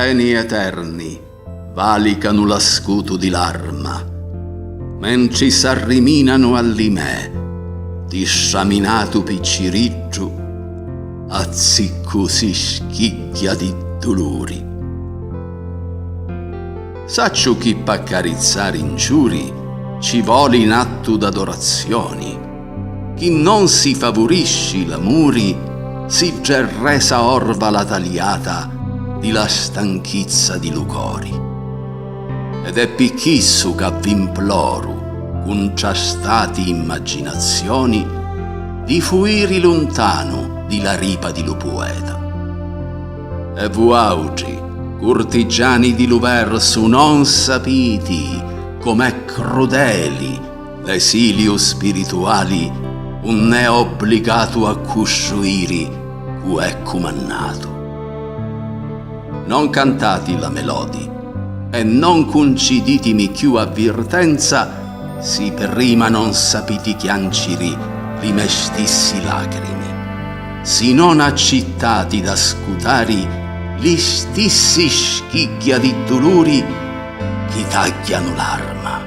treni eterni valicano la scuto di l'arma, men ci s'arriminano all'imè di sciaminato picciriccio, azzicco si schicchia di dolori. Saccio chi p'accarizzare inciuri ci voli in atto d'adorazioni, chi non si favorisci l'amuri si già resa orva la tagliata di la stanchizza di lucori. Ed è picchisso che v'imploru con ciastati immaginazioni di fuiri lontano di la ripa di lo poeta. E vuaugi, cortigiani di lo verso, non sapiti com'è crudeli l'esilio spirituali un è obbligato a cuscioiri cu è comannato. Non cantati la melodi e non conciditimi più avvirtenza si prima non sapiti chianciri li mestissi lacrimi, si non accittati da scutari li stissi schicchia di dolori chi tagliano l'arma,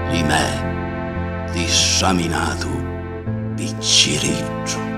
li me di sciaminato picciriccio.